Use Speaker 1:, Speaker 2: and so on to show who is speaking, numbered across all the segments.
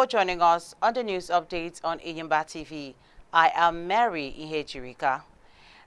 Speaker 1: for joining us on the news updates on Inyimba TV. I am Mary Ihejirika.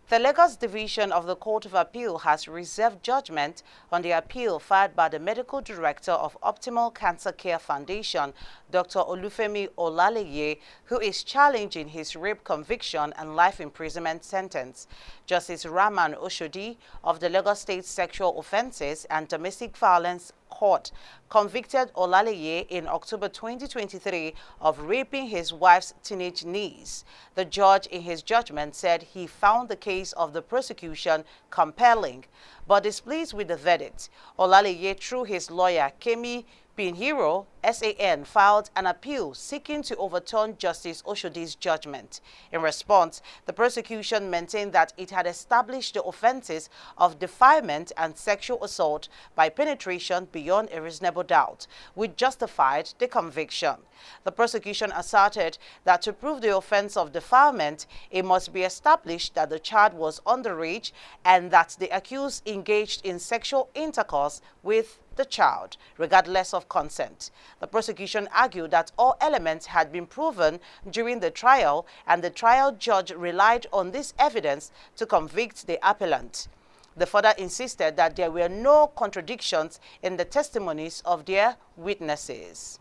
Speaker 1: The Lagos Division of the Court of Appeal has reserved judgment on the appeal filed by the Medical Director of Optimal Cancer Care Foundation, Dr. Olufemi Olaleye, who is challenging his rape conviction and life imprisonment sentence. Justice Rahman Oshodi of the Lagos State Sexual Offences and Domestic Violence Court convicted Olaleye in October 2023 of raping his wife's teenage niece. The judge in his judgment said he found the case of the prosecution compelling, but displeased with the verdict. Olaleye, through his lawyer Kemi Pinheiro, SAN, filed an appeal seeking to overturn Justice Oshodi's judgment. In response, the prosecution maintained that it had established the offenses of defilement and sexual assault by penetration beyond a reasonable doubt, which justified the conviction. The prosecution asserted that to prove the offense of defilement, it must be established that the child was underage and that the accused engaged in sexual intercourse with the child, regardless of consent. The prosecution argued that all elements had been proven during the trial, and the trial judge relied on this evidence to convict the appellant. They further insisted that there were no contradictions in the testimonies of their witnesses.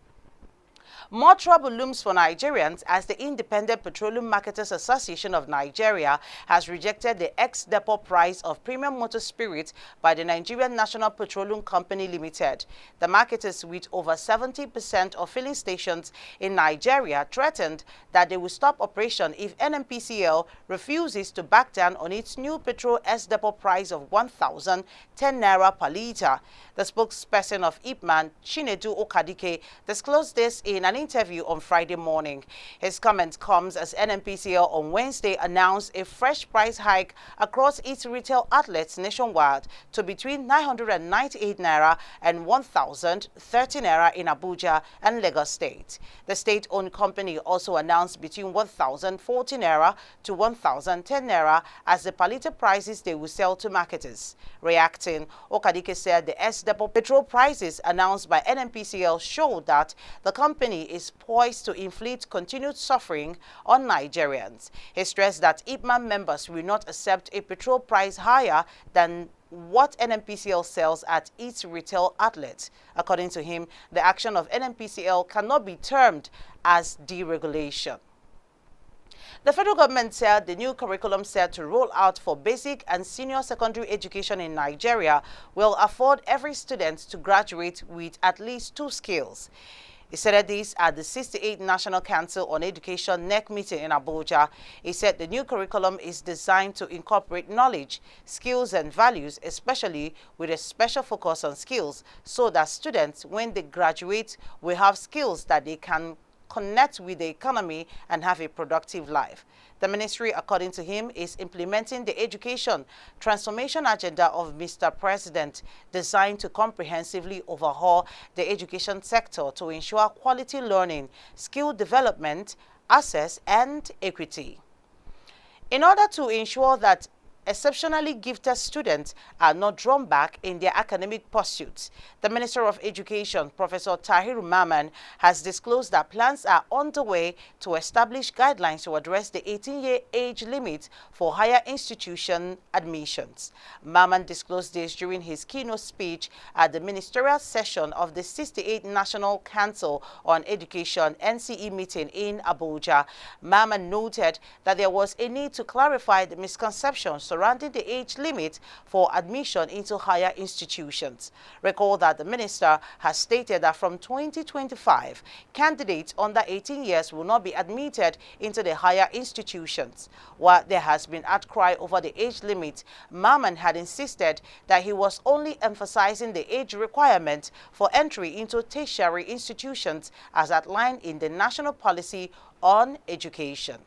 Speaker 1: More trouble looms for Nigerians as the Independent Petroleum Marketers Association of Nigeria has rejected the ex-depot price of premium motor spirit by the Nigerian National Petroleum Company Limited. The marketers, with over 70% of filling stations in Nigeria, threatened that they will stop operation if NNPCL refuses to back down on its new petrol ex-depot price of 1,010 naira per litre. The spokesperson of IPMAN, Chinedu Okadike, disclosed this in an interview on Friday morning. His comment comes as NNPCL on Wednesday announced a fresh price hike across its retail outlets nationwide to between 998 naira and 1,030 naira in Abuja and Lagos State. The state-owned company also announced between 1,040 naira to 1,010 naira as the per litre prices they will sell to marketers. Reacting, Okadike said the ex-depot petrol prices announced by NNPCL showed that the company is poised to inflict continued suffering on Nigerians. He stressed that IPMAN members will not accept a petrol price higher than what NNPCL sells at its retail outlets. According to him, the action of NNPCL cannot be termed as deregulation. The federal government said the new curriculum set to roll out for basic and senior secondary education in Nigeria will afford every student to graduate with at least 2 skills. He said this at the 68th National Council on Education NEC meeting in Abuja. He said the new curriculum is designed to incorporate knowledge, skills and values, especially with a special focus on skills, so that students, when they graduate, will have skills that they can connect with the economy and have a productive life. The ministry, according to him, is implementing the education transformation agenda of Mr. President, designed to comprehensively overhaul the education sector to ensure quality learning, skill development, access, and equity. In order to ensure that exceptionally gifted students are not drawn back in their academic pursuits, the Minister of Education, Professor Dahiru Musa, has disclosed that plans are underway to establish guidelines to address the 18-year age limit for higher institution admissions. Musa disclosed this during his keynote speech at the ministerial session of the 68th National Council on Education NCE meeting in Abuja. Musa noted that there was a need to clarify the misconceptions surrounding the age limit for admission into higher institutions. Recall that the minister has stated that from 2025, candidates under 18 years will not be admitted into the higher institutions. While there has been outcry over the age limit, Musa had insisted that he was only emphasizing the age requirement for entry into tertiary institutions as outlined in the National Policy on Education.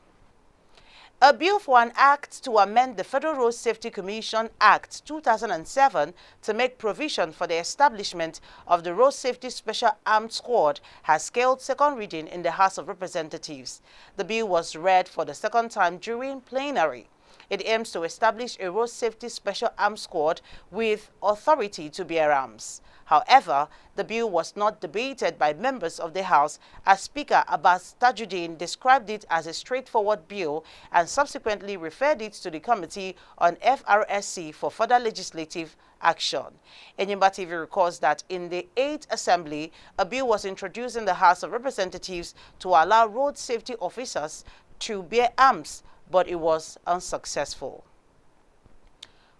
Speaker 1: A bill for an act to amend the Federal Road Safety Commission Act 2007 to make provision for the establishment of the Road Safety Special Armed Squad has scaled second reading in the House of Representatives. The bill was read for the second time during plenary. It aims to establish a road safety special arms squad with authority to bear arms. However, the bill was not debated by members of the House as Speaker Abbas Tajuddin described it as a straightforward bill and subsequently referred it to the Committee on FRSC for further legislative action. Enyimba TV records that in the 8th Assembly, a bill was introduced in the House of Representatives to allow road safety officers to bear arms, but it was unsuccessful.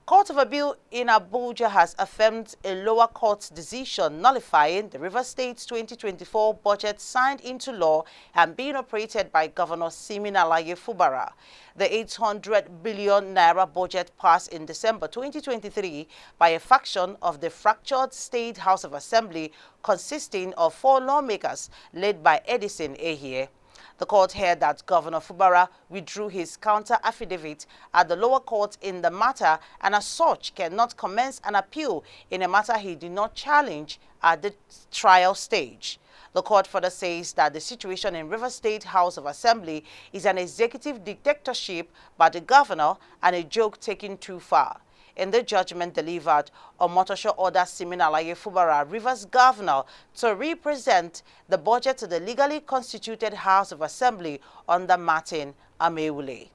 Speaker 1: Court of Appeal in Abuja has affirmed a lower court's decision nullifying the Rivers State's 2024 budget signed into law and being operated by Governor Siminalayi Fubara. The 800 billion naira budget passed in December 2023 by a faction of the fractured State House of Assembly consisting of 4 lawmakers led by Edison Ehie. The court heard that Governor Fubara withdrew his counter-affidavit at the lower court in the matter and as such cannot commence an appeal in a matter he did not challenge at the trial stage. The court further says that the situation in River State House of Assembly is an executive dictatorship by the governor and a joke taken too far. In the judgment delivered, Omotosho ordered Siminalayi Fubara, Rivers Governor, to represent the budget to the legally constituted House of Assembly under Martin Ameule.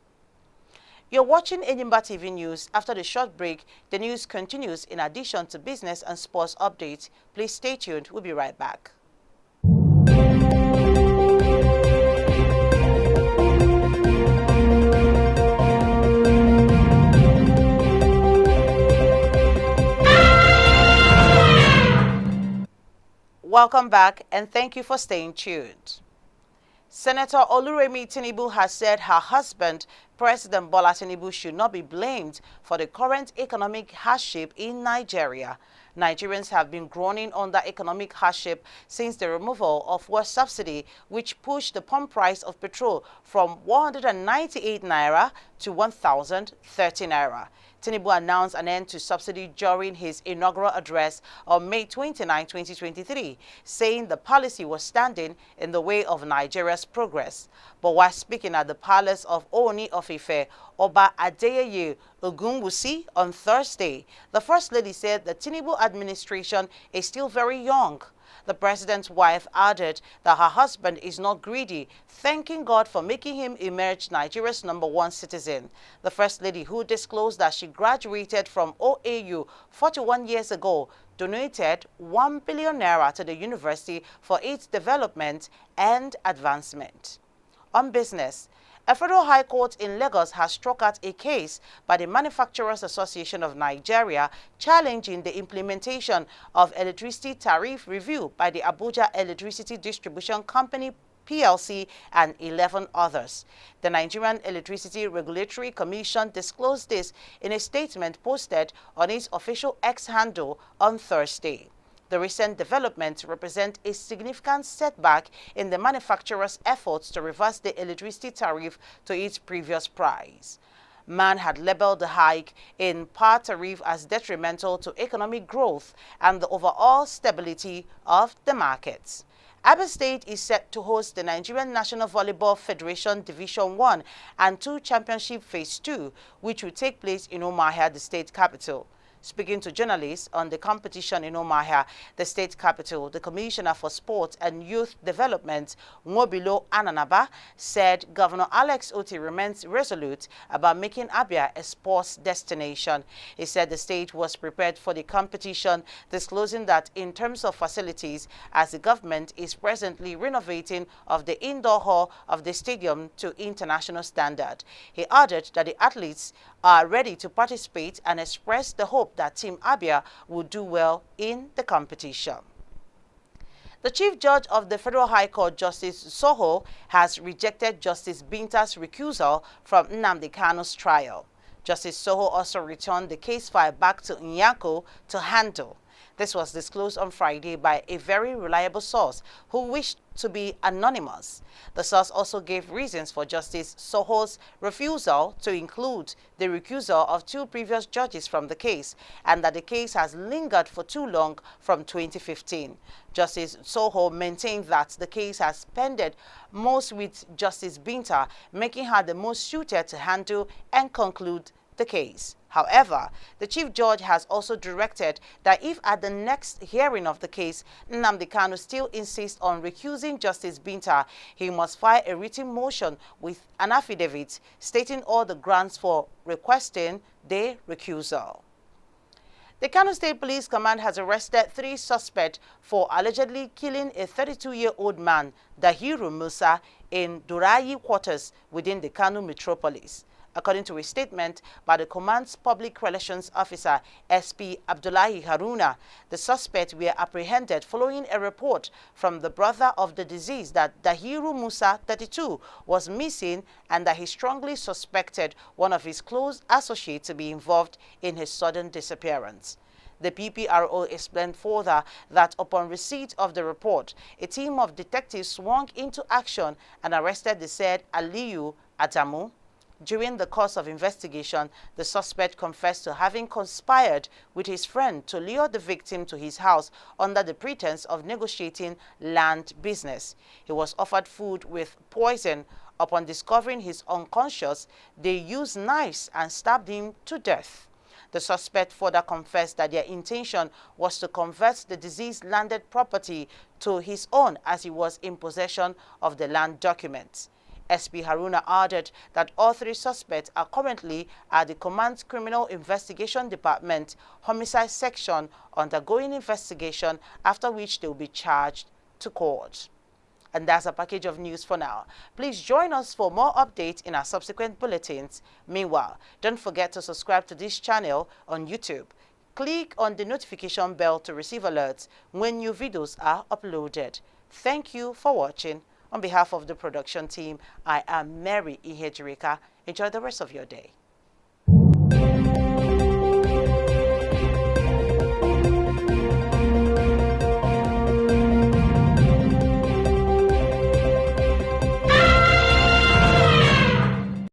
Speaker 1: You're watching Enyimba TV News. After the short break, the news continues in addition to business and sports updates. Please stay tuned. We'll be right back. Welcome back and thank you for staying tuned. Senator Oluremi Tinubu has said her husband, President Bola Tinubu, should not be blamed for the current economic hardship in Nigeria. Nigerians have been groaning under economic hardship since the removal of fuel subsidy, which pushed the pump price of petrol from 198 naira to 1,030 naira. Tinubu announced an end to subsidy during his inaugural address on May 29, 2023, saying the policy was standing in the way of Nigeria's progress. But while speaking at the palace of Ooni of Ife, Oba Adeyeye Ogunwusi on Thursday, the First Lady said the Tinubu administration is still very young. The president's wife added that her husband is not greedy, thanking God for making him emerge Nigeria's #1 citizen. The First Lady, who disclosed that she graduated from OAU 41 years ago, donated 1 billion naira to the university for its development and advancement. On business, a federal high court in Lagos has struck out a case by the Manufacturers Association of Nigeria challenging the implementation of electricity tariff review by the Abuja Electricity Distribution Company PLC and 11 others. The Nigerian Electricity Regulatory Commission disclosed this in a statement posted on its official X handle on Thursday. The recent developments represent a significant setback in the manufacturer's efforts to reverse the electricity tariff to its previous price. MAN had labeled the hike in power tariff as detrimental to economic growth and the overall stability of the markets. Abia State is set to host the Nigerian National Volleyball Federation Division 1 and 2 Championship Phase 2, which will take place in Umuahia, the state capital. Speaking to journalists on the competition in Umuahia, the state capital, the Commissioner for Sport and Youth Development, Nwobilo Ananaba, said Governor Alex Oti remains resolute about making Abia a sports destination. He said the state was prepared for the competition, disclosing that in terms of facilities, as the government is presently renovating of the indoor hall of the stadium to international standard. He added that the athletes are ready to participate and expressed the hope that Team Abia will do well in the competition. The Chief Judge of the Federal High Court, Justice Soho, has rejected Justice Binta's recusal from Nnamdi Kanu's trial. Justice Soho also returned the case file back to Nyako to handle. This was disclosed on Friday by a very reliable source who wished to be anonymous. The source also gave reasons for Justice Soho's refusal to include the recusal of 2 previous judges from the case, and that the case has lingered for too long from 2015. Justice Soho maintained that the case has pended most with Justice Binta, making her the most suited to handle and conclude the case. However, the Chief Judge has also directed that if at the next hearing of the case, Nnamdi Kanu still insists on recusing Justice Binta, he must file a written motion with an affidavit stating all the grounds for requesting the recusal. The Kano State Police Command has arrested 3 suspects for allegedly killing a 32-year-old man, Dahiru Musa, in Dorayi quarters within the Kano metropolis. According to a statement by the command's public relations officer, SP Abdullahi Haruna, the suspects were apprehended following a report from the brother of the deceased that Dahiru Musa, 32, was missing and that he strongly suspected one of his close associates to be involved in his sudden disappearance. The PPRO explained further that upon receipt of the report, a team of detectives swung into action and arrested the said Aliyu Adamu. During the course of investigation, the suspect confessed to having conspired with his friend to lure the victim to his house under the pretense of negotiating land business. He was offered food with poison. Upon discovering he's unconscious, they used knives and stabbed him to death. The suspect further confessed that their intention was to convert the deceased landed property to his own as he was in possession of the land documents. SP Haruna added that all 3 suspects are currently at the Command's Criminal Investigation Department Homicide Section undergoing investigation, after which they will be charged to court. And that's a package of news for now. Please join us for more updates in our subsequent bulletins. Meanwhile, don't forget to subscribe to this channel on YouTube. Click on the notification bell to receive alerts when new videos are uploaded. Thank you for watching. On behalf of the production team, I am Mary Ihejirika. Enjoy the rest of your day.